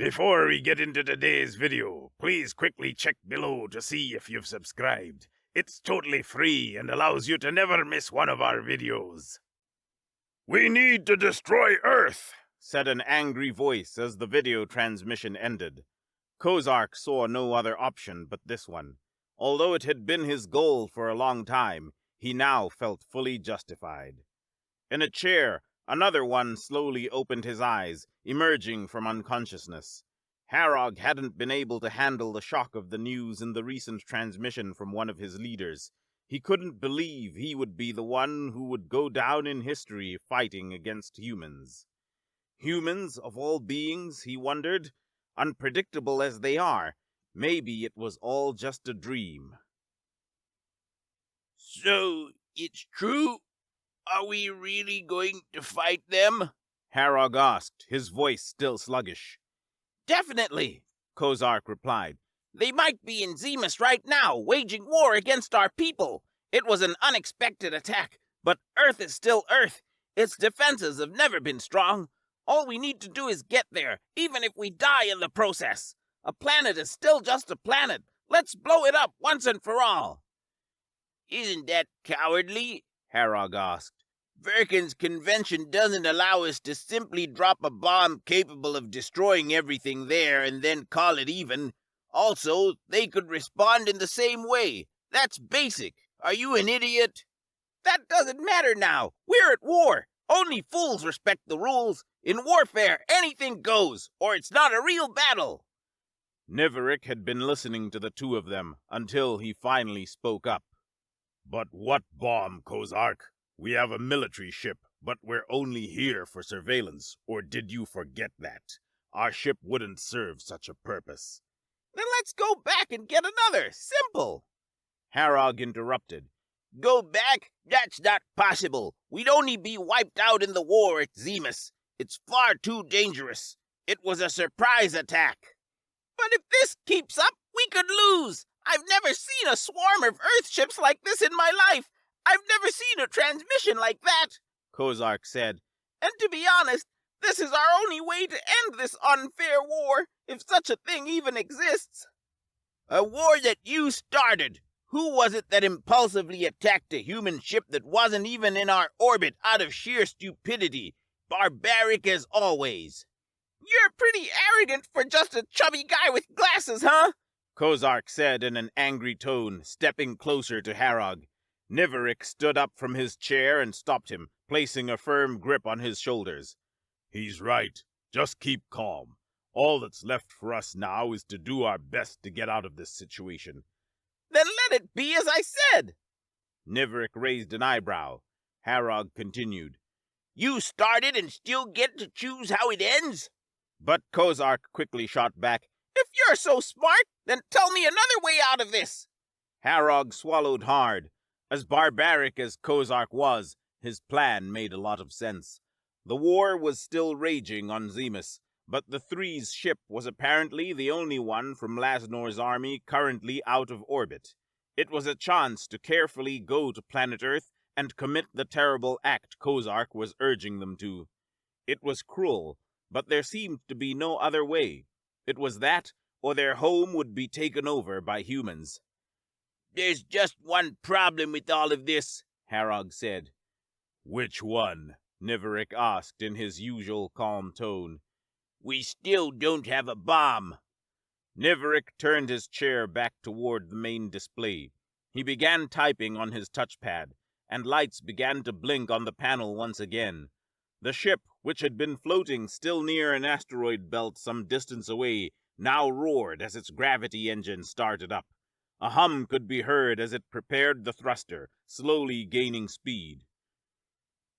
Before we get into today's video, please quickly check below to see if you've subscribed. It's totally free and allows you to never miss one of our videos. "We need to destroy Earth," said an angry voice as the video transmission ended. Kozark saw no other option but this one. Although it had been his goal for a long time, he now felt fully justified. In a chair, another one slowly opened his eyes, emerging from unconsciousness. Harrog hadn't been able to handle the shock of the news in the recent transmission from one of his leaders. He couldn't believe he would be the one who would go down in history fighting against humans. Humans, of all beings, he wondered, unpredictable as they are, maybe it was all just a dream. "So, it's true? Are we really going to fight them?" Harrog asked, his voice still sluggish. "Definitely," Kozark replied. "They might be in Zemus right now, waging war against our people. It was an unexpected attack, but Earth is still Earth. Its defenses have never been strong. All we need to do is get there, even if we die in the process. A planet is still just a planet. Let's blow it up once and for all." "Isn't that cowardly?" Harrog asked. "Verkin's convention doesn't allow us to simply drop a bomb capable of destroying everything there and then call it even. Also, they could respond in the same way. That's basic. Are you an idiot?" "That doesn't matter now. We're at war. Only fools respect the rules. In warfare, anything goes, or it's not a real battle." Neverik had been listening to the two of them until he finally spoke up. "But what bomb, Kozark? We have a military ship, but we're only here for surveillance, or did you forget that? Our ship wouldn't serve such a purpose." "Then let's go back and get another. Simple." Harrog interrupted. "Go back? That's not possible. We'd only be wiped out in the war at Zemus. It's far too dangerous. It was a surprise attack." "But if this keeps up, we could lose. I've never seen a swarm of Earth ships like this in my life. I've never seen a transmission like that," Kozark said. "And to be honest, this is our only way to end this unfair war, if such a thing even exists." "A war that you started. Who was it that impulsively attacked a human ship that wasn't even in our orbit out of sheer stupidity? Barbaric as always." "You're pretty arrogant for just a chubby guy with glasses, huh?" Kozark said in an angry tone, stepping closer to Harrog. Neverik stood up from his chair and stopped him, placing a firm grip on his shoulders. "He's right. Just keep calm. All that's left for us now is to do our best to get out of this situation." "Then let it be as I said." Neverik raised an eyebrow. Harrog continued. "You started and still get to choose how it ends?" But Kozark quickly shot back. "If you're so smart, then tell me another way out of this." Harrog swallowed hard. As barbaric as Kozark was, his plan made a lot of sense. The war was still raging on Zemus, but the Three's ship was apparently the only one from Lasnor's army currently out of orbit. It was a chance to carefully go to planet Earth and commit the terrible act Kozark was urging them to. It was cruel, but there seemed to be no other way. It was that, or their home would be taken over by humans. "There's just one problem with all of this," Harrog said. "Which one?" Neverik asked in his usual calm tone. "We still don't have a bomb." Neverik turned his chair back toward the main display. He began typing on his touchpad, and lights began to blink on the panel once again. The ship, which had been floating still near an asteroid belt some distance away, now roared as its gravity engine started up. A hum could be heard as it prepared the thruster, slowly gaining speed.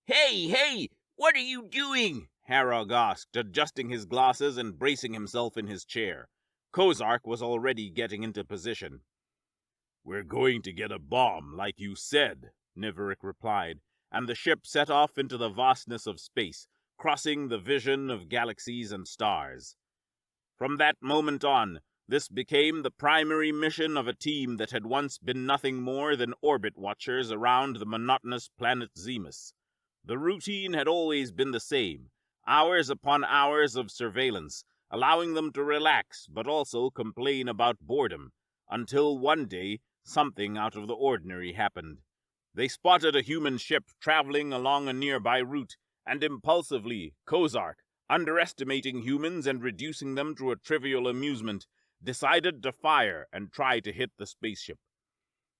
Hey, what are you doing?" Harrog asked, adjusting his glasses and bracing himself in his chair. Kozark was already getting into position. "We're going to get a bomb, like you said," Neverik replied, and the ship set off into the vastness of space, crossing the vision of galaxies and stars. From that moment on, this became the primary mission of a team that had once been nothing more than orbit watchers around the monotonous planet Zemus. The routine had always been the same, hours upon hours of surveillance, allowing them to relax but also complain about boredom, until one day something out of the ordinary happened. They spotted a human ship traveling along a nearby route, and impulsively, Kozark, underestimating humans and reducing them to a trivial amusement, decided to fire and try to hit the spaceship.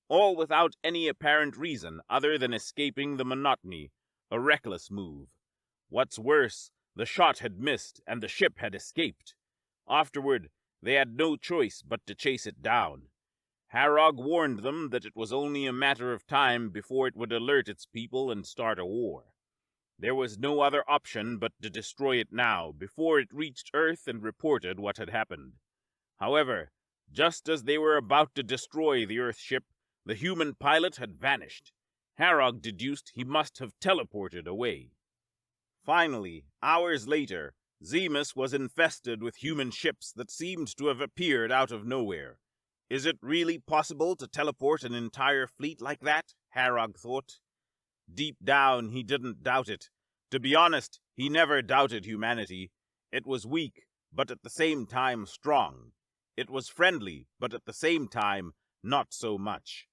All without any apparent reason other than escaping the monotony, a reckless move. What's worse, the shot had missed and the ship had escaped. Afterward, they had no choice but to chase it down. Harrog warned them that it was only a matter of time before it would alert its people and start a war. There was no other option but to destroy it now, before it reached Earth and reported what had happened. However, just as they were about to destroy the Earth ship, the human pilot had vanished. Harrog deduced he must have teleported away. Finally, hours later, Zemus was infested with human ships that seemed to have appeared out of nowhere. Is it really possible to teleport an entire fleet like that? Harrog thought. Deep down, he didn't doubt it. To be honest, he never doubted humanity. It was weak, but at the same time strong. It was friendly, but at the same time not so much.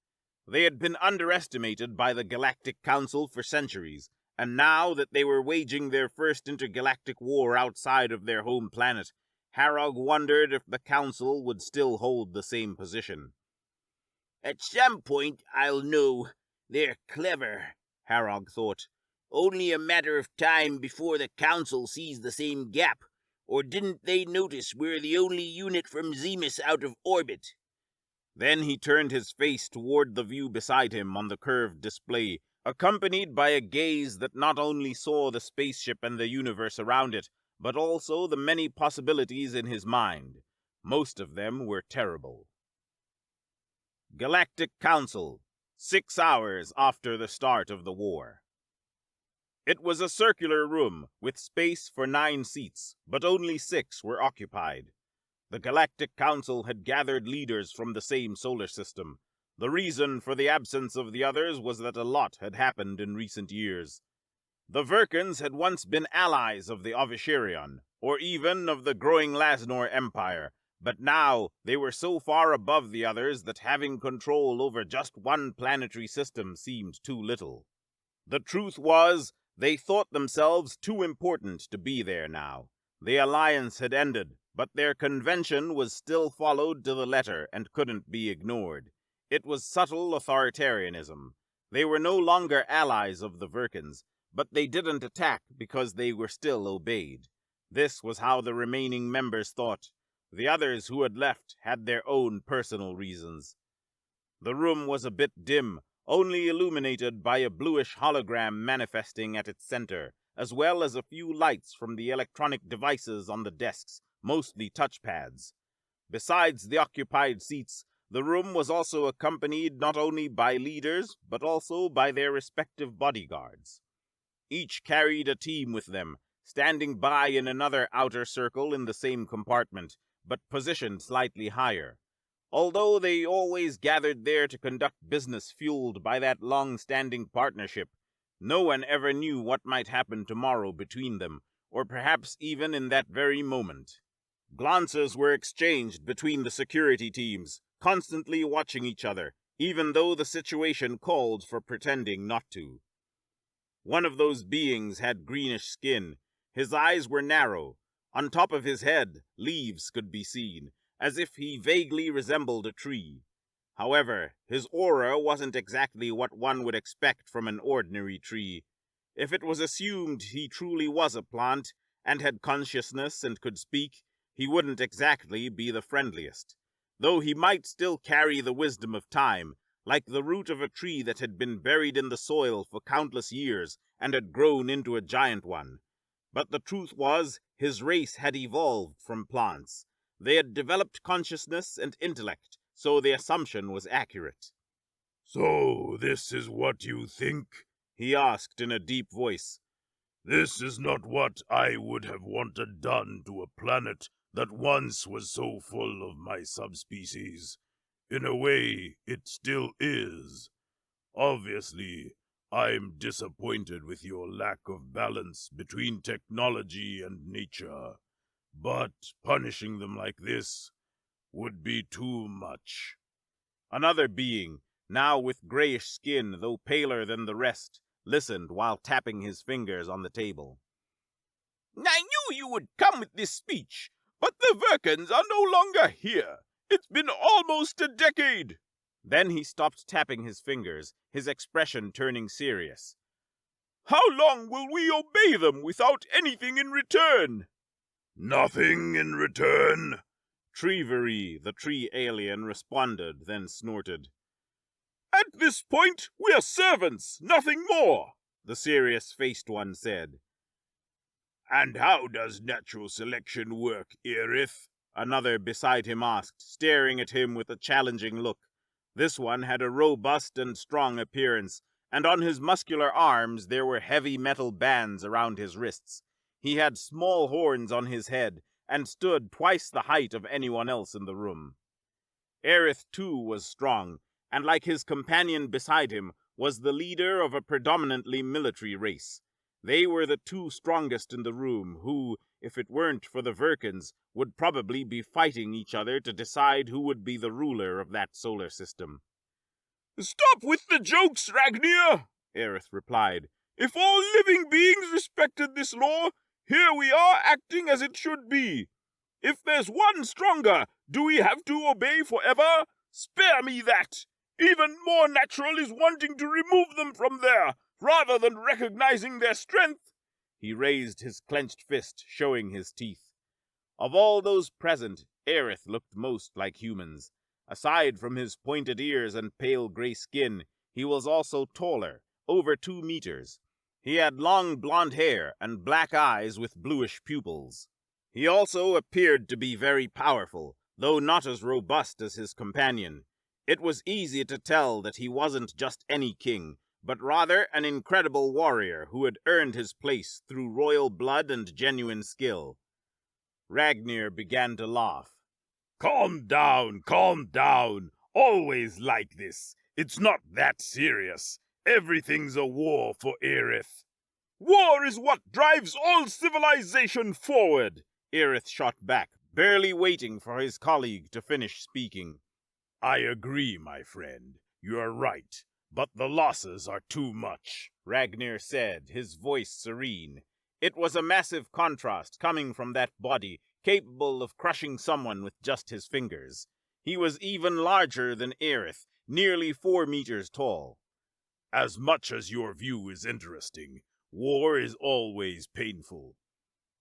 They had been underestimated by the Galactic Council for centuries, and now that they were waging their first intergalactic war outside of their home planet, Harrog wondered if the Council would still hold the same position. "At some point, I'll know. They're clever," Harrog thought. "Only a matter of time before the Council sees the same gap. Or didn't they notice we're the only unit from Zemus out of orbit?" Then he turned his face toward the view beside him on the curved display, accompanied by a gaze that not only saw the spaceship and the universe around it, but also the many possibilities in his mind. Most of them were terrible. Galactic Council, 6 hours after the start of the war. It was a circular room with space for 9 seats, but only 6 were occupied. The Galactic Council had gathered leaders from the same solar system. The reason for the absence of the others was that a lot had happened in recent years. The Virkans had once been allies of the Avisherion, or even of the growing Lasnor Empire, but now they were so far above the others that having control over just one planetary system seemed too little. The truth was, they thought themselves too important to be there now. The alliance had ended, but their convention was still followed to the letter and couldn't be ignored. It was subtle authoritarianism. They were no longer allies of the Virkans, but they didn't attack because they were still obeyed. This was how the remaining members thought. The others who had left had their own personal reasons. The room was a bit dim, only illuminated by a bluish hologram manifesting at its center, as well as a few lights from the electronic devices on the desks, mostly touchpads. Besides the occupied seats, the room was also accompanied not only by leaders, but also by their respective bodyguards. Each carried a team with them, standing by in another outer circle in the same compartment, but positioned slightly higher. Although they always gathered there to conduct business fueled by that long-standing partnership, no one ever knew what might happen tomorrow between them, or perhaps even in that very moment. Glances were exchanged between the security teams, constantly watching each other, even though the situation called for pretending not to. One of those beings had greenish skin. His eyes were narrow. On top of his head, leaves could be seen, as if he vaguely resembled a tree. However, his aura wasn't exactly what one would expect from an ordinary tree. If it was assumed he truly was a plant, and had consciousness and could speak, he wouldn't exactly be the friendliest. Though he might still carry the wisdom of time, like the root of a tree that had been buried in the soil for countless years and had grown into a giant one. But the truth was, his race had evolved from plants. They had developed consciousness and intellect, so the assumption was accurate. "So this is what you think?" he asked in a deep voice. "This is not what I would have wanted done to a planet that once was so full of my subspecies. In a way, it still is. Obviously, I'm disappointed with your lack of balance between technology and nature. but punishing them like this would be too much. Another being, now with grayish skin, though paler than the rest, listened while tapping his fingers on the table. I knew you would come with this speech, but the Virkans are no longer here. It's been almost a decade. Then he stopped tapping his fingers, his expression turning serious. How long will we obey them without anything in return? Nothing in return? Trevery, the tree alien, responded, then snorted. At this point, we are servants, nothing more, the serious-faced one said. And how does natural selection work, Aerith? Another beside him asked, staring at him with a challenging look. This one had a robust and strong appearance, and on his muscular arms there were heavy metal bands around his wrists. He had small horns on his head, and stood twice the height of anyone else in the room. Aerith, too, was strong, and like his companion beside him, was the leader of a predominantly military race. They were the two strongest in the room, who, if it weren't for the Virkans, would probably be fighting each other to decide who would be the ruler of that solar system. Stop with the jokes, Ragnir, Aerith replied. If all living beings respected this law, here we are acting as it should be. If there's one stronger, do we have to obey forever? Spare me that! Even more natural is wanting to remove them from there, rather than recognizing their strength. He raised his clenched fist, showing his teeth. Of all those present, Aerith looked most like humans. Aside from his pointed ears and pale gray skin, he was also taller, over 2 meters. He had long blonde hair and black eyes with bluish pupils. He also appeared to be very powerful, though not as robust as his companion. It was easy to tell that he wasn't just any king, but rather an incredible warrior who had earned his place through royal blood and genuine skill. Ragnir began to laugh. Calm down, calm down. Always like this. It's not that serious. Everything's a war for Aerith. War is what drives all civilization forward, Aerith shot back, barely waiting for his colleague to finish speaking. I agree, my friend. You're right. But the losses are too much, Ragnir said, his voice serene. It was a massive contrast coming from that body, capable of crushing someone with just his fingers. He was even larger than Aerith, nearly 4 meters tall. As much as your view is interesting, war is always painful.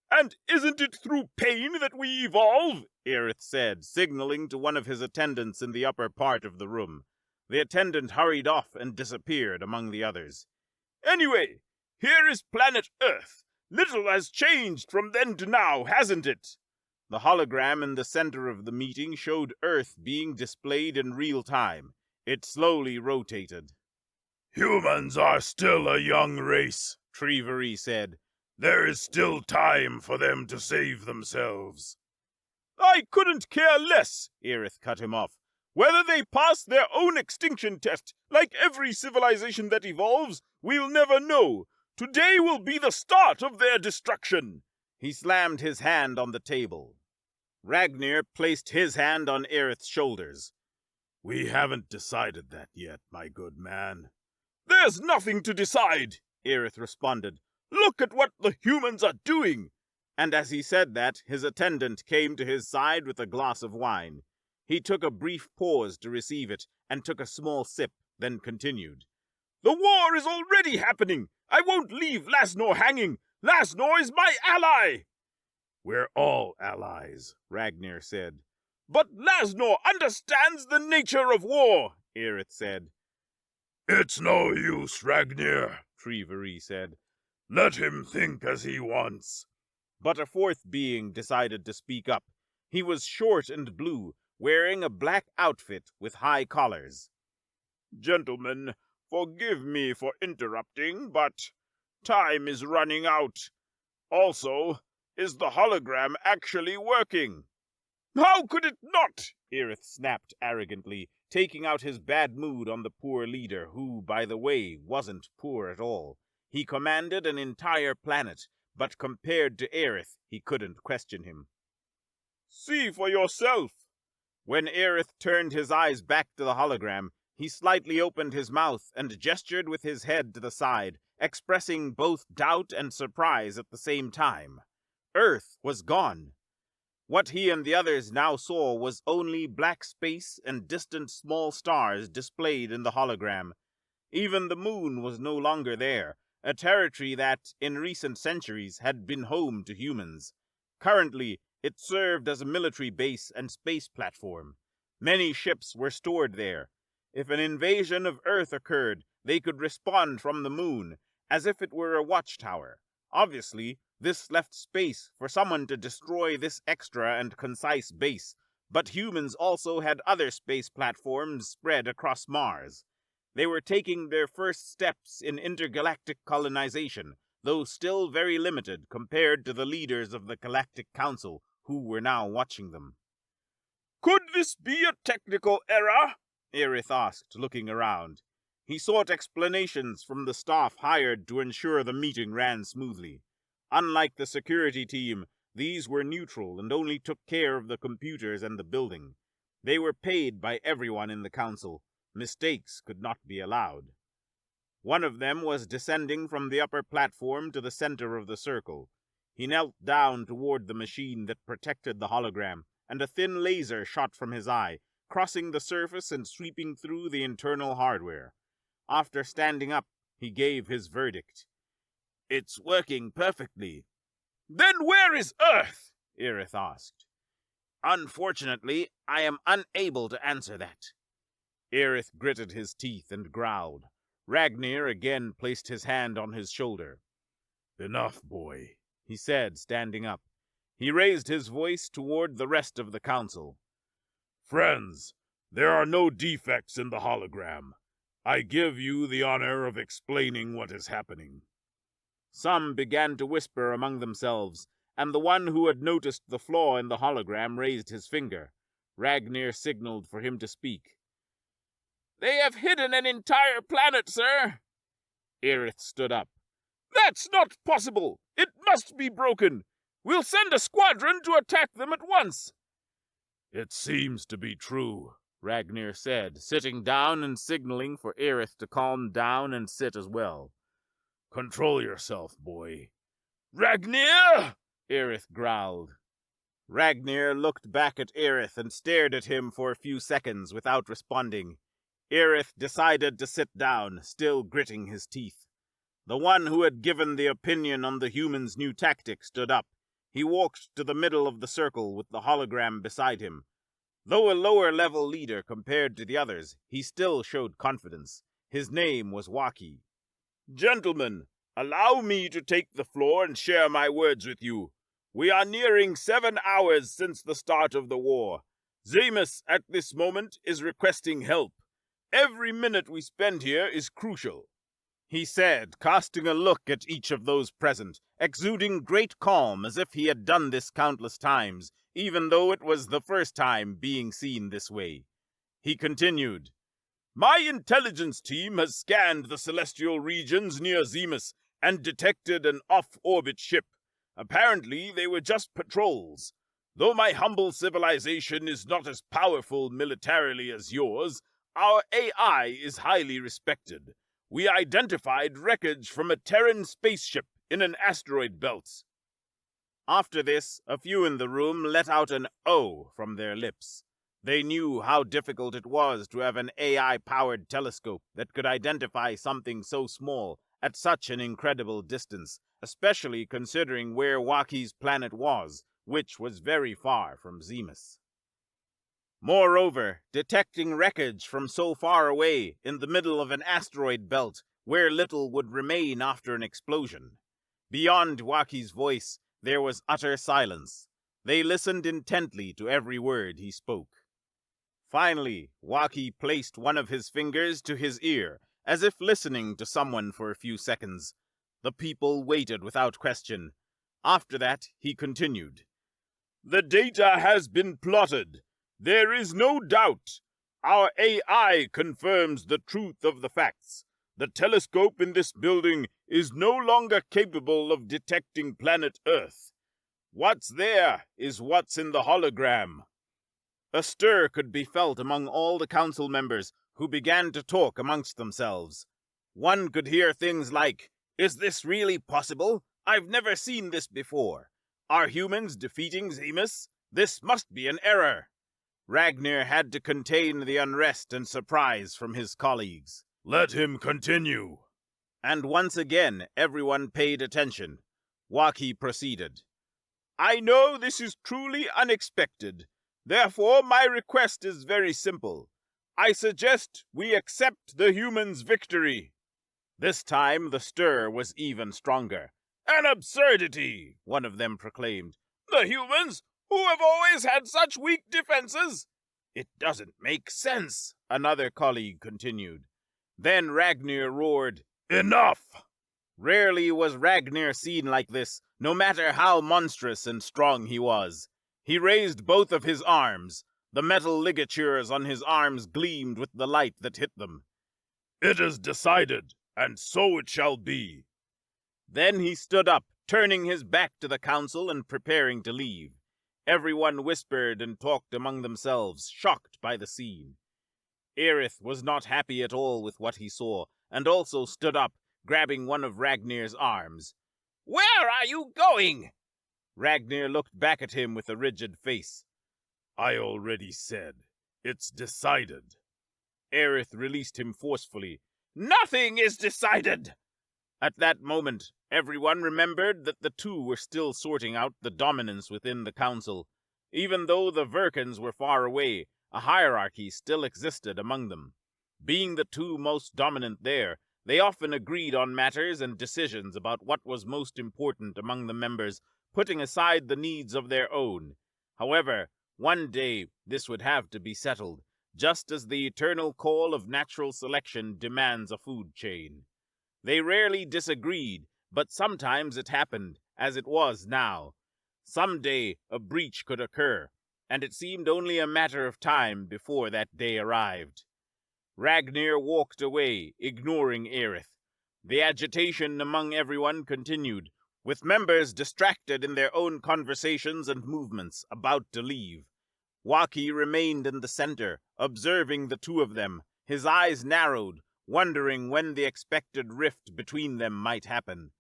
And isn't it through pain that we evolve? Aerith said, signaling to one of his attendants in the upper part of the room. The attendant hurried off and disappeared among the others. Anyway, here is planet Earth. Little has changed from then to now, hasn't it? The hologram in the center of the meeting showed Earth being displayed in real time. It slowly rotated. Humans are still a young race, Trevery said. There is still time for them to save themselves. I couldn't care less, Aerith cut him off. Whether they pass their own extinction test, like every civilization that evolves, we'll never know. Today will be the start of their destruction. He slammed his hand on the table. Ragnir placed his hand on Aerith's shoulders. We haven't decided that yet, my good man. There's nothing to decide, Aerith responded. Look at what the humans are doing. And as he said that, his attendant came to his side with a glass of wine. He took a brief pause to receive it, and took a small sip, then continued. The war is already happening. I won't leave Lasnor hanging. Lasnor is my ally. We're all allies, Ragnir said. But Lasnor understands the nature of war, Aerith said. It's no use, Ragnir, Trevery said. Let him think as he wants. But a fourth being decided to speak up. He was short and blue, wearing a black outfit with high collars. Gentlemen, forgive me for interrupting, but time is running out. Also, is the hologram actually working? How could it not? Aerith snapped arrogantly, taking out his bad mood on the poor leader, who, by the way, wasn't poor at all. He commanded an entire planet, but compared to Aerith, he couldn't question him. See for yourself. When Aerith turned his eyes back to the hologram, he slightly opened his mouth and gestured with his head to the side, expressing both doubt and surprise at the same time. Earth was gone. What he and the others now saw was only black space and distant small stars displayed in the hologram. Even the moon was no longer there, a territory that, in recent centuries, had been home to humans. Currently, it served as a military base and space platform. Many ships were stored there. If an invasion of Earth occurred, they could respond from the moon, as if it were a watchtower. Obviously, this left space for someone to destroy this extra and concise base, but humans also had other space platforms spread across Mars. They were taking their first steps in intergalactic colonization, though still very limited compared to the leaders of the Galactic Council, who were now watching them. Could this be a technical error? Aerith asked, looking around. He sought explanations from the staff hired to ensure the meeting ran smoothly. Unlike the security team, these were neutral and only took care of the computers and the building. They were paid by everyone in the council. Mistakes could not be allowed. One of them was descending from the upper platform to the center of the circle. He knelt down toward the machine that protected the hologram, and a thin laser shot from his eye, crossing the surface and sweeping through the internal hardware. After standing up, he gave his verdict. "It's working perfectly." "Then where is Earth?" Aerith asked. "Unfortunately, I am unable to answer that." Aerith gritted his teeth and growled. Ragnir again placed his hand on his shoulder. "Enough, boy," he said, standing up. He raised his voice toward the rest of the council. "Friends, there are no defects in the hologram. I give you the honor of explaining what is happening." Some began to whisper among themselves, and the one who had noticed the flaw in the hologram raised his finger. Ragnir signaled for him to speak. "They have hidden an entire planet, sir." Aerith stood up. "That's not possible! It must be broken! We'll send a squadron to attack them at once!" "It seems to be true," Ragnir said, sitting down and signaling for Aerith to calm down and sit as well. "Control yourself, boy." "Ragnir!" Aerith growled. Ragnir looked back at Aerith and stared at him for a few seconds without responding. Aerith decided to sit down, still gritting his teeth. The one who had given the opinion on the humans' new tactic stood up. He walked to the middle of the circle with the hologram beside him. Though a lower-level leader compared to the others, he still showed confidence. His name was Waki. "Gentlemen, allow me to take the floor and share my words with you. We are nearing 7 hours since the start of the war. Zemus, at this moment, is requesting help. Every minute we spend here is crucial," he said, casting a look at each of those present, exuding great calm as if he had done this countless times, even though it was the first time being seen this way. He continued, "My intelligence team has scanned the celestial regions near Zemus and detected an off-orbit ship. Apparently, they were just patrols. Though my humble civilization is not as powerful militarily as yours, our AI is highly respected. We identified wreckage from a Terran spaceship in an asteroid belt." After this, a few in the room let out an "oh" from their lips. They knew how difficult it was to have an AI-powered telescope that could identify something so small at such an incredible distance, especially considering where Waki's planet was, which was very far from Zemus. Moreover, detecting wreckage from so far away in the middle of an asteroid belt where little would remain after an explosion. Beyond Waki's voice, there was utter silence. They listened intently to every word he spoke. Finally, Waki placed one of his fingers to his ear, as if listening to someone for a few seconds. The people waited without question. After that, he continued. "The data has been plotted. There is no doubt. Our AI confirms the truth of the facts. The telescope in this building is no longer capable of detecting planet Earth. What's there is what's in the hologram. A stir could be felt among all the council members, who began to talk amongst themselves. One could hear things like, "Is this really possible? I've never seen this before. Are humans defeating Zemus? This must be an error." Ragnar had to contain the unrest and surprise from his colleagues. Let him continue. And once again, everyone paid attention. Waki proceeded. "I know this is truly unexpected. Therefore, my request is very simple. I suggest we accept the humans' victory." This time, the stir was even stronger. An absurdity, one of them proclaimed. "The humans, who have always had such weak defenses?" "It doesn't make sense," another colleague continued. Then Ragnar roared, Enough! Rarely was Ragnar seen like this, no matter how monstrous and strong he was. He raised both of his arms. The metal ligatures on his arms gleamed with the light that hit them. It is decided, and so it shall be. Then he stood up, turning his back to the council and preparing to leave. Everyone whispered and talked among themselves, shocked by the scene. Aerith was not happy at all with what he saw, and also stood up, grabbing one of Ragnar's arms. "Where are you going?" Ragnar looked back at him with a rigid face. I already said, it's decided. Aerith released him forcefully. "Nothing is decided!" At that moment, everyone remembered that the two were still sorting out the dominance within the council. Even though the Virkans were far away, a hierarchy still existed among them. Being the two most dominant there, they often agreed on matters and decisions about what was most important among the members, putting aside the needs of their own. However, one day this would have to be settled, just as the eternal call of natural selection demands a food chain. They rarely disagreed, but sometimes it happened, as it was now. Someday a breach could occur, and it seemed only a matter of time before that day arrived. Ragnar walked away, ignoring Aerith. The agitation among everyone continued, with members distracted in their own conversations and movements, about to leave. Waki remained in the center, observing the two of them, his eyes narrowed, wondering when the expected rift between them might happen.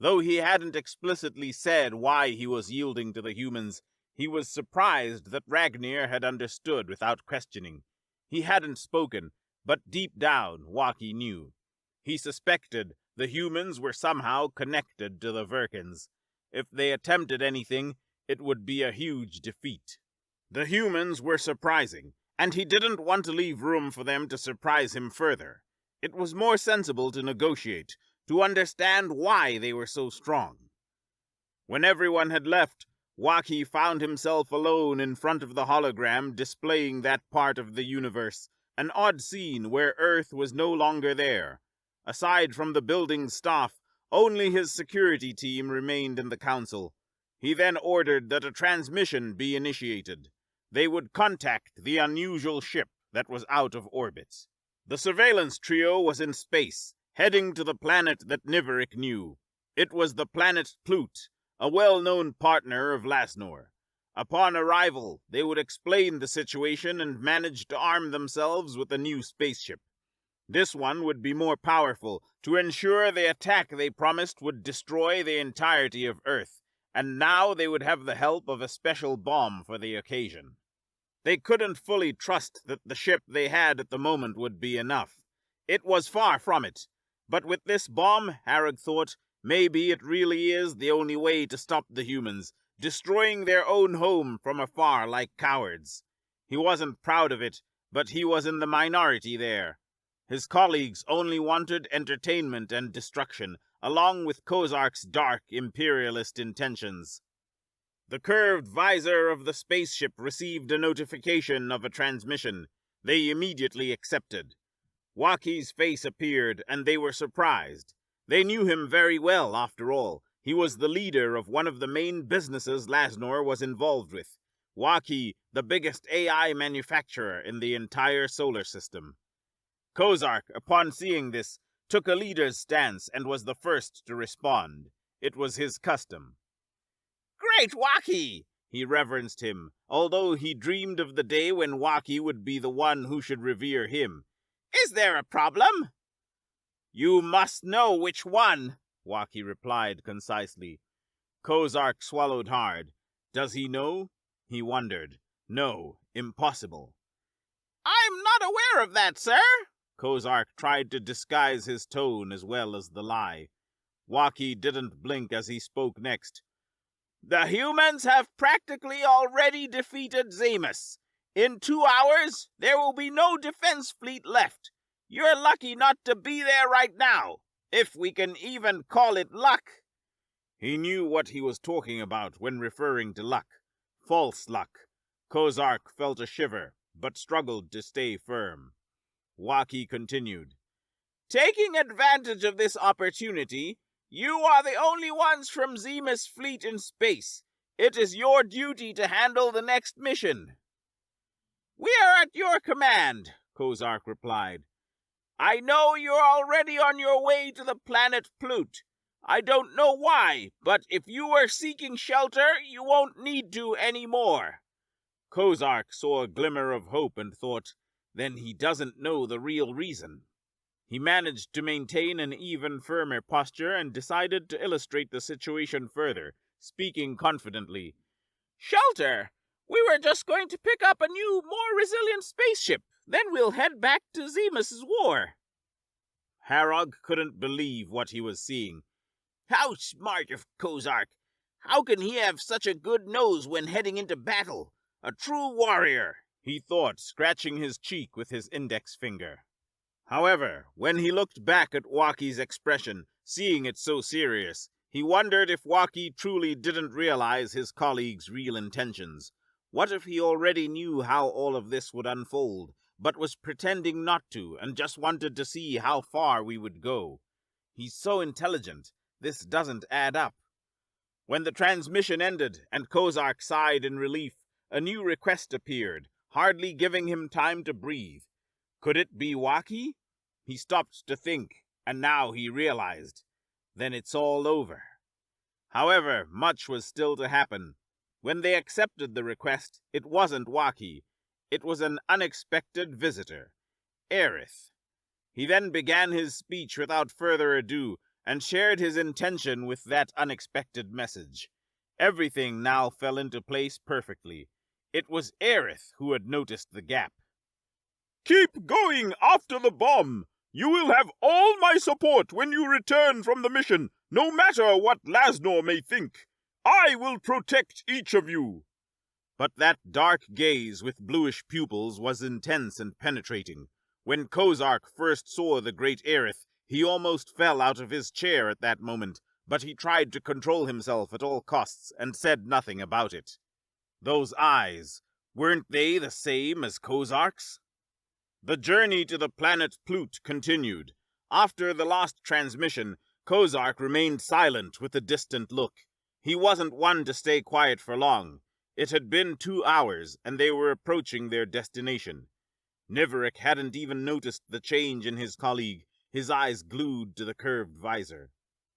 Though he hadn't explicitly said why he was yielding to the humans, he was surprised that Ragnar had understood without questioning. He hadn't spoken, but deep down, Waki knew. He suspected the humans were somehow connected to the Virkans. If they attempted anything, it would be a huge defeat. The humans were surprising, and he didn't want to leave room for them to surprise him further. It was more sensible to negotiate, to understand why they were so strong. When everyone had left, Waki found himself alone in front of the hologram displaying that part of the universe, an odd scene where Earth was no longer there. Aside from the building's staff, only his security team remained in the council. He then ordered that a transmission be initiated. They would contact the unusual ship that was out of orbit. The surveillance trio was in space, heading to the planet that Niverick knew. It was the planet Plut, a well-known partner of Lasnor. Upon arrival, they would explain the situation and manage to arm themselves with a new spaceship. This one would be more powerful, to ensure the attack they promised would destroy the entirety of Earth, and now they would have the help of a special bomb for the occasion. They couldn't fully trust that the ship they had at the moment would be enough. It was far from it. But with this bomb, Harrog thought, maybe it really is the only way to stop the humans, destroying their own home from afar like cowards. He wasn't proud of it, but he was in the minority there. His colleagues only wanted entertainment and destruction, along with Kozark's dark imperialist intentions. The curved visor of the spaceship received a notification of a transmission. They immediately accepted. Waki's face appeared, and they were surprised. They knew him very well, after all. He was the leader of one of the main businesses Lasnor was involved with. Waki, the biggest AI manufacturer in the entire solar system. Kozark, upon seeing this, took a leader's stance and was the first to respond. It was his custom. right, Waki! He reverenced him, although he dreamed of the day when Waki would be the one who should revere him. Is there a problem? You must know which one, Waki replied concisely. Kozark swallowed hard. Does he know? He wondered. No, impossible. I'm not aware of that, sir. Kozark tried to disguise his tone as well as the lie. Waki didn't blink as he spoke next. The humans have practically already defeated Zemus. In 2 hours, there will be no defense fleet left. You're lucky not to be there right now, if we can even call it luck. He knew what he was talking about when referring to luck. False luck. Kozark felt a shiver, but struggled to stay firm. Waki continued. Taking advantage of this opportunity, you are the only ones from Zemus' fleet in space. It is your duty to handle the next mission. We are at your command, Kozark replied. I know you're already on your way to the planet Plut. I don't know why, but if you were seeking shelter, you won't need to anymore. Kozark saw a glimmer of hope and thought, then he doesn't know the real reason. He managed to maintain an even firmer posture and decided to illustrate the situation further, speaking confidently. Shelter! We were just going to pick up a new, more resilient spaceship. Then we'll head back to Zemus' war. Harrog couldn't believe what he was seeing. How smart of Kozark! How can he have such a good nose when heading into battle? A true warrior, he thought, scratching his cheek with his index finger. However, when he looked back at Waki's expression, seeing it so serious, he wondered if Waki truly didn't realize his colleague's real intentions. What if he already knew how all of this would unfold, but was pretending not to and just wanted to see how far we would go? He's so intelligent. This doesn't add up. When the transmission ended and Kozark sighed in relief, a new request appeared, hardly giving him time to breathe. Could it be Waki? He stopped to think, and now he realized. Then it's all over. However, much was still to happen. When they accepted the request, it wasn't Waki. It was an unexpected visitor, Aerith. He then began his speech without further ado, and shared his intention with that unexpected message. Everything now fell into place perfectly. It was Aerith who had noticed the gap. Keep going after the bomb. You will have all my support when you return from the mission, no matter what Lasnor may think. I will protect each of you. But that dark gaze with bluish pupils was intense and penetrating. When Kozark first saw the great Aerith, he almost fell out of his chair at that moment, but he tried to control himself at all costs and said nothing about it. Those eyes, weren't they the same as Kozark's? The journey to the planet Plut continued. After the last transmission, Kozark remained silent with a distant look. He wasn't one to stay quiet for long. It had been 2 hours, and they were approaching their destination. Niverick hadn't even noticed the change in his colleague, his eyes glued to the curved visor.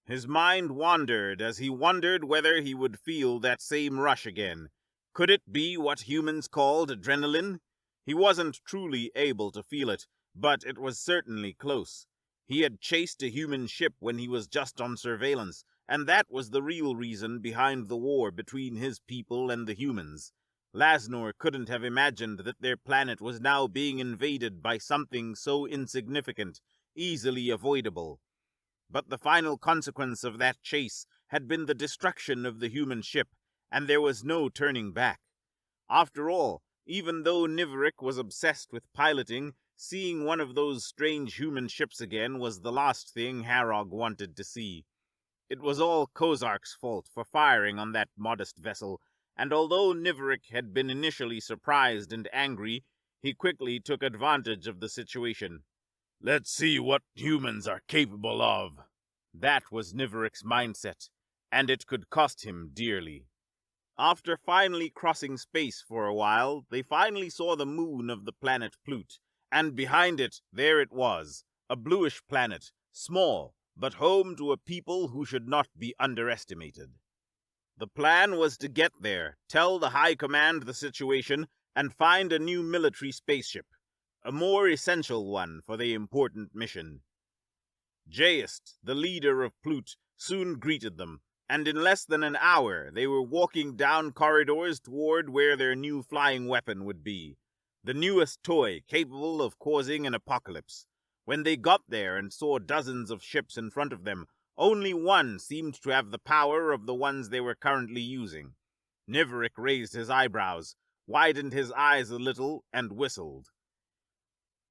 His mind wandered as he wondered whether he would feel that same rush again. Could it be what humans called adrenaline? He wasn't truly able to feel it, but it was certainly close. He had chased a human ship when he was just on surveillance, and that was the real reason behind the war between his people and the humans. Lasnor couldn't have imagined that their planet was now being invaded by something so insignificant, easily avoidable. But the final consequence of that chase had been the destruction of the human ship, and there was no turning back. After all, even though Niverick was obsessed with piloting, seeing one of those strange human ships again was the last thing Harrog wanted to see. It was all Kozark's fault for firing on that modest vessel, and although Niverick had been initially surprised and angry, he quickly took advantage of the situation. Let's see what humans are capable of. That was Niverick's mindset, and it could cost him dearly. After finally crossing space for a while, they finally saw the moon of the planet Plut, and behind it, there it was, a bluish planet, small, but home to a people who should not be underestimated. The plan was to get there, tell the High Command the situation, and find a new military spaceship, a more essential one for the important mission. Jaist, the leader of Plut, soon greeted them, and in less than an hour they were walking down corridors toward where their new flying weapon would be, the newest toy capable of causing an apocalypse. When they got there and saw dozens of ships in front of them, only one seemed to have the power of the ones they were currently using. Niverick raised his eyebrows, widened his eyes a little, and whistled.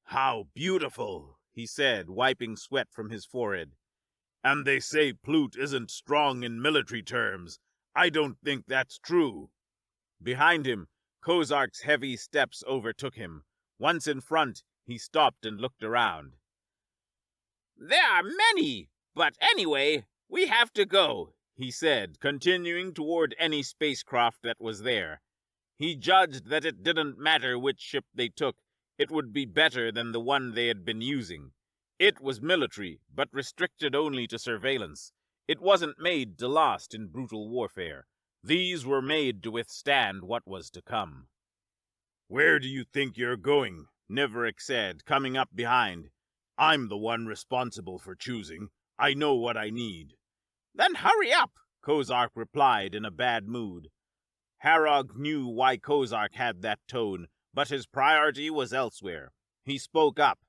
"How beautiful," he said, wiping sweat from his forehead. "And they say Plut isn't strong in military terms. I don't think that's true." Behind him, Kozark's heavy steps overtook him. Once in front, he stopped and looked around. "There are many, but anyway, we have to go," he said, continuing toward any spacecraft that was there. He judged that it didn't matter which ship they took, it would be better than the one they had been using. It was military, but restricted only to surveillance. It wasn't made to last in brutal warfare. These were made to withstand what was to come. "Where do you think you're going?" Niverick said, coming up behind. "I'm the one responsible for choosing. I know what I need." "Then hurry up," Kozark replied in a bad mood. Harrog knew why Kozark had that tone, but his priority was elsewhere. He spoke up.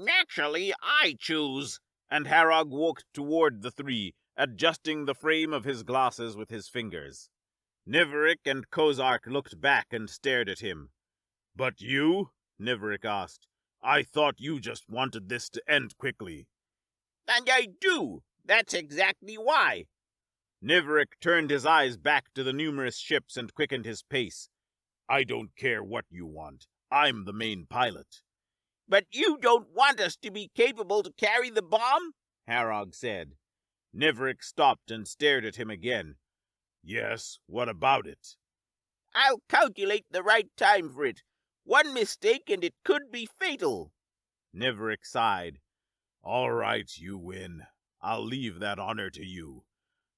"Actually, I choose." And Harrog walked toward the three, adjusting the frame of his glasses with his fingers. Niverick and Kozark looked back and stared at him. "But you?" Niverick asked. "I thought you just wanted this to end quickly." "And I do. That's exactly why." Niverick turned his eyes back to the numerous ships and quickened his pace. "I don't care what you want. I'm the main pilot." "But you don't want us to be capable to carry the bomb?" Harrog said. Niverick stopped and stared at him again. "Yes, what about it?" "I'll calculate the right time for it. One mistake and it could be fatal." Niverick sighed. "All right, you win. I'll leave that honor to you.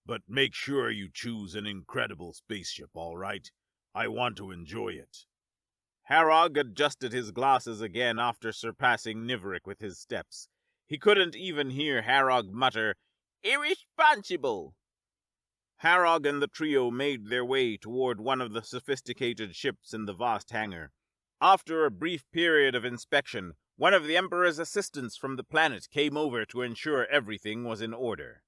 But make sure you choose an incredible spaceship, all right? I want to enjoy it." Harrog adjusted his glasses again after surpassing Niverick with his steps. He couldn't even hear Harrog mutter, "Irresponsible." Harrog and the trio made their way toward one of the sophisticated ships in the vast hangar. After a brief period of inspection, one of the Emperor's assistants from the planet came over to ensure everything was in order.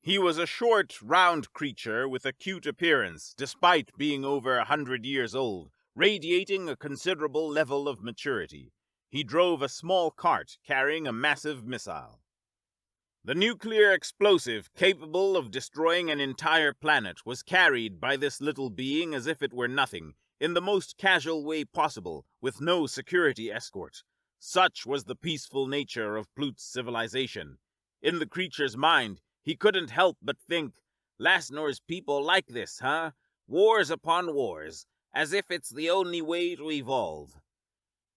He was a short, round creature with a cute appearance, despite being over 100 years old, radiating a considerable level of maturity. He drove a small cart carrying a massive missile. The nuclear explosive capable of destroying an entire planet was carried by this little being as if it were nothing, in the most casual way possible, with no security escort. Such was the peaceful nature of Plut's civilization. In the creature's mind, he couldn't help but think, Lasnor's people like this, huh? Wars upon wars, as if it's the only way to evolve.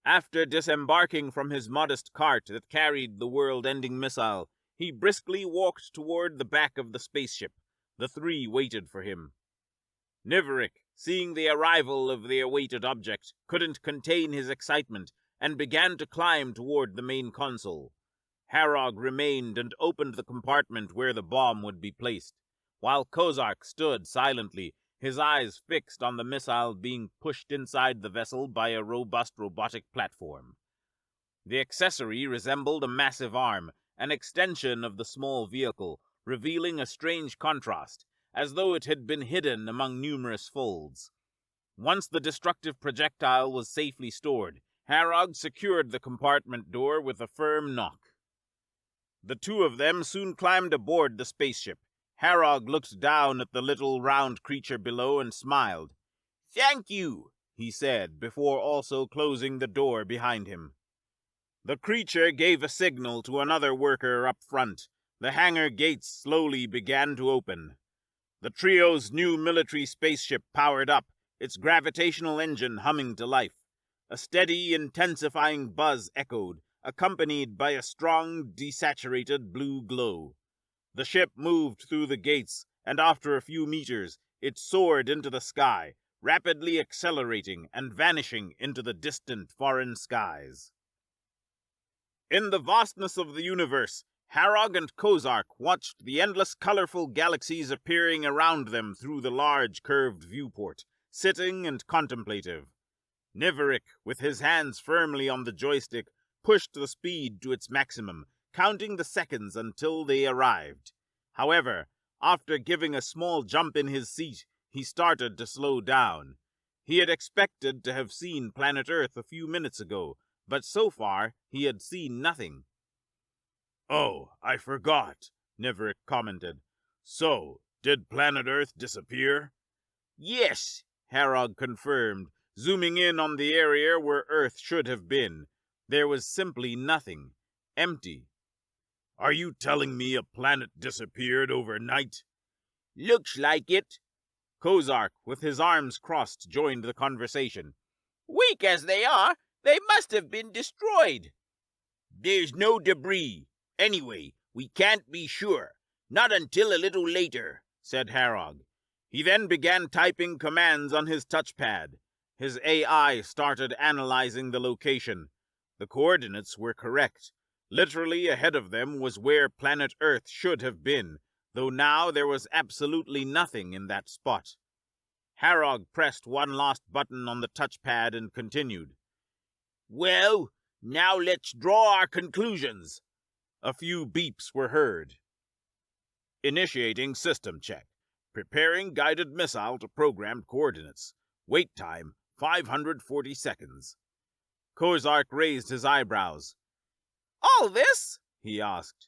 After disembarking from his modest cart that carried the world-ending missile, he briskly walked toward the back of the spaceship. The three waited for him. Niverick, seeing the arrival of the awaited object, couldn't contain his excitement and began to climb toward the main console. Harrog remained and opened the compartment where the bomb would be placed, while Kozark stood silently, his eyes fixed on the missile being pushed inside the vessel by a robust robotic platform. The accessory resembled a massive arm, an extension of the small vehicle, revealing a strange contrast, as though it had been hidden among numerous folds. Once the destructive projectile was safely stored, Harrog secured the compartment door with a firm knock. The two of them soon climbed aboard the spaceship. Harrog looked down at the little round creature below and smiled. "Thank you," he said, before also closing the door behind him. The creature gave a signal to another worker up front. The hangar gates slowly began to open. The trio's new military spaceship powered up, its gravitational engine humming to life. A steady, intensifying buzz echoed, accompanied by a strong, desaturated blue glow. The ship moved through the gates, and after a few meters, it soared into the sky, rapidly accelerating and vanishing into the distant foreign skies. In the vastness of the universe, Harrog and Kozark watched the endless colorful galaxies appearing around them through the large curved viewport, sitting and contemplative. Niverick, with his hands firmly on the joystick, pushed the speed to its maximum, counting the seconds until they arrived. However, after giving a small jump in his seat, he started to slow down. He had expected to have seen planet Earth a few minutes ago, but so far he had seen nothing. "Oh, I forgot," Niverick commented. "So, did planet Earth disappear?" "Yes," Harrog confirmed, zooming in on the area where Earth should have been. There was simply nothing. Empty. "Are you telling me a planet disappeared overnight?" "Looks like it." Kozark, with his arms crossed, joined the conversation. "Weak as they are, they must have been destroyed." "There's no debris. Anyway, we can't be sure. Not until a little later," said Harrog. He then began typing commands on his touchpad. His AI started analyzing the location. The coordinates were correct. Literally ahead of them was where planet Earth should have been, though now there was absolutely nothing in that spot. Harrog pressed one last button on the touchpad and continued. "Well, now let's draw our conclusions." A few beeps were heard. "Initiating system check. Preparing guided missile to programmed coordinates. Wait time, 540 seconds. Kozark raised his eyebrows. "All this?" he asked.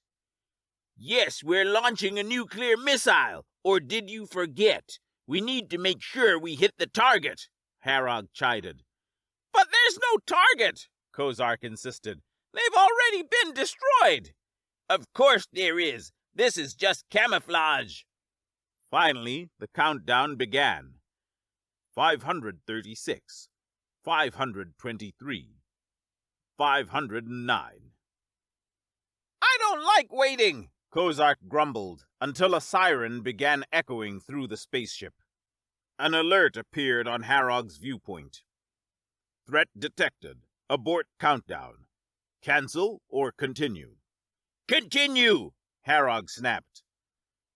"Yes, we're launching a nuclear missile. Or did you forget? We need to make sure we hit the target," Harrog chided. "But there's no target," Kozark insisted. "They've already been destroyed." "Of course there is. This is just camouflage." Finally, the countdown began. 536, 523, 509. "I don't like waiting," Kozark grumbled, until a siren began echoing through the spaceship. An alert appeared on Harrog's viewpoint. "Threat detected. Abort countdown. Cancel or continue?" "Continue," Harrog snapped.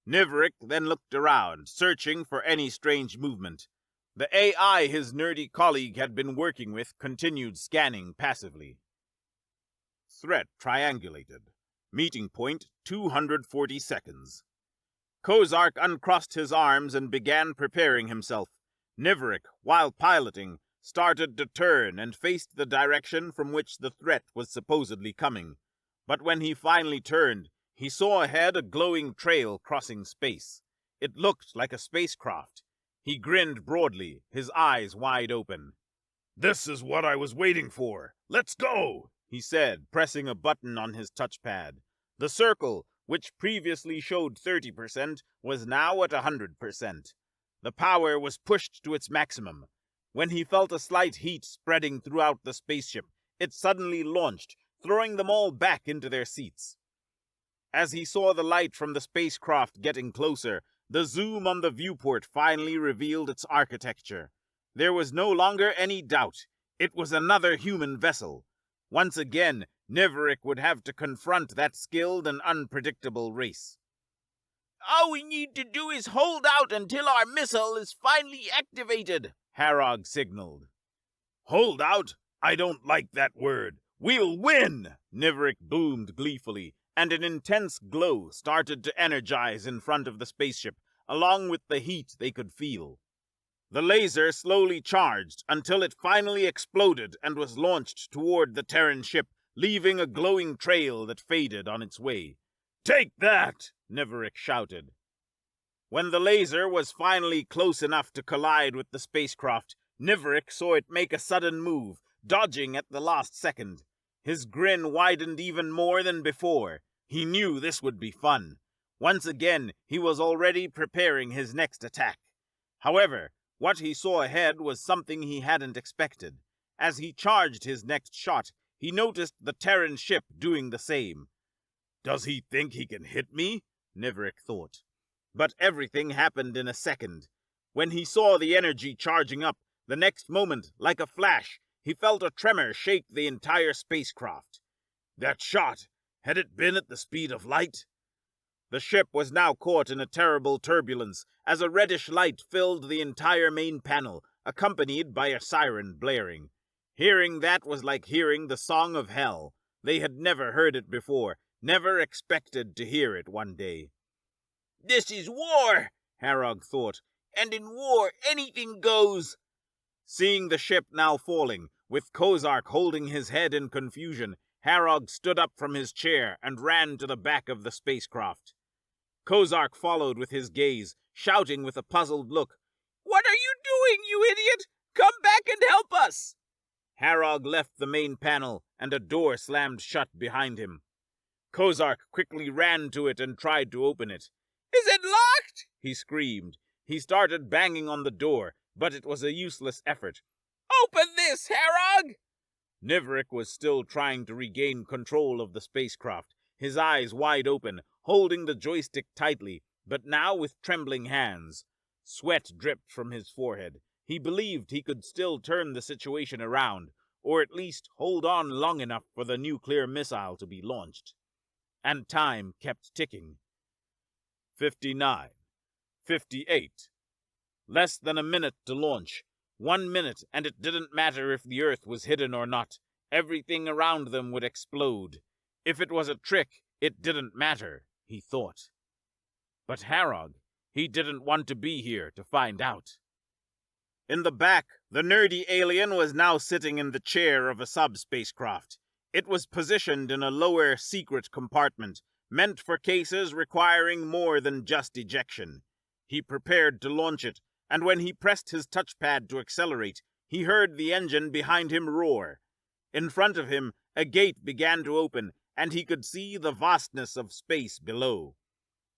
Niverick then looked around, searching for any strange movement. The AI his nerdy colleague had been working with continued scanning passively. Threat triangulated. Meeting point 240 seconds. Kozark uncrossed his arms and began preparing himself. Niverick, while piloting, started to turn and faced the direction from which the threat was supposedly coming. But when he finally turned, he saw ahead a glowing trail crossing space. It looked like a spacecraft. He grinned broadly, his eyes wide open. "This is what I was waiting for. Let's go," he said, pressing a button on his touchpad. The circle, which previously showed 30%, was now at 100%. The power was pushed to its maximum. When he felt a slight heat spreading throughout the spaceship, it suddenly launched, throwing them all back into their seats. As he saw the light from the spacecraft getting closer, the zoom on the viewport finally revealed its architecture. There was no longer any doubt. It was another human vessel. Once again, Niverick would have to confront that skilled and unpredictable race. "All we need to do is hold out until our missile is finally activated," Harrog signaled. "Hold out? I don't like that word. We'll win!" Niverick boomed gleefully, and an intense glow started to energize in front of the spaceship, along with the heat they could feel. The laser slowly charged until it finally exploded and was launched toward the Terran ship, leaving a glowing trail that faded on its way. "Take that!" Niverick shouted. When the laser was finally close enough to collide with the spacecraft, Niverick saw it make a sudden move, dodging at the last second. His grin widened even more than before. He knew this would be fun. Once again, he was already preparing his next attack. However, what he saw ahead was something he hadn't expected. As he charged his next shot, he noticed the Terran ship doing the same. "Does he think he can hit me?" Niverick thought. But everything happened in a second. When he saw the energy charging up, the next moment, like a flash, he felt a tremor shake the entire spacecraft. That shot, had it been at the speed of light? The ship was now caught in a terrible turbulence as a reddish light filled the entire main panel, accompanied by a siren blaring. Hearing that was like hearing the song of hell. They had never heard it before, never expected to hear it one day. This is war, Harrog thought, and in war anything goes. Seeing the ship now falling, with Kozark holding his head in confusion, Harrog stood up from his chair and ran to the back of the spacecraft. Kozark followed with his gaze, shouting with a puzzled look, "What are you doing, you idiot? Come back and help us!" Harrog left the main panel, and a door slammed shut behind him. Kozark quickly ran to it and tried to open it. "Is it locked?" he screamed. He started banging on the door, but it was a useless effort. "Open this, Harrog!" Nivrik was still trying to regain control of the spacecraft, his eyes wide open, holding the joystick tightly, but now with trembling hands. Sweat dripped from his forehead. He believed he could still turn the situation around, or at least hold on long enough for the nuclear missile to be launched. And time kept ticking. 59. 58. Less than a minute to launch. 1 minute, and it didn't matter if the Earth was hidden or not. Everything around them would explode. If it was a trick, it didn't matter, he thought. But Harrog, he didn't want to be here to find out. In the back, the nerdy alien was now sitting in the chair of a sub-spacecraft. It was positioned in a lower secret compartment, meant for cases requiring more than just ejection. He prepared to launch it, and when he pressed his touchpad to accelerate, he heard the engine behind him roar. In front of him, a gate began to open, and he could see the vastness of space below.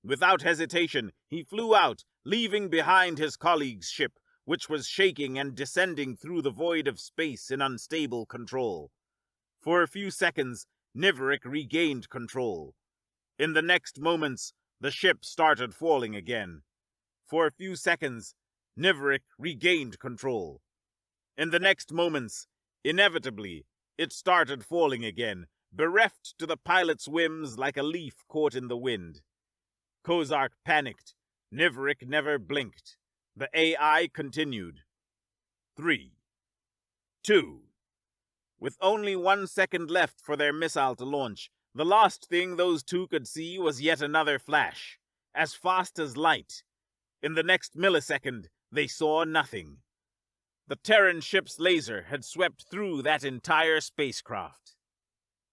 Without hesitation, he flew out, leaving behind his colleague's ship, which was shaking and descending through the void of space in unstable control. For a few seconds, Nivrik regained control. In the next moments, the ship started falling again. For a few seconds, Nivrik regained control. In the next moments, inevitably, it started falling again, bereft to the pilot's whims like a leaf caught in the wind. Kozark panicked. Nivrik never blinked. The AI continued. 3. 2. With only 1 second left for their missile to launch, the last thing those two could see was yet another flash, as fast as light. In the next millisecond, they saw nothing. The Terran ship's laser had swept through that entire spacecraft.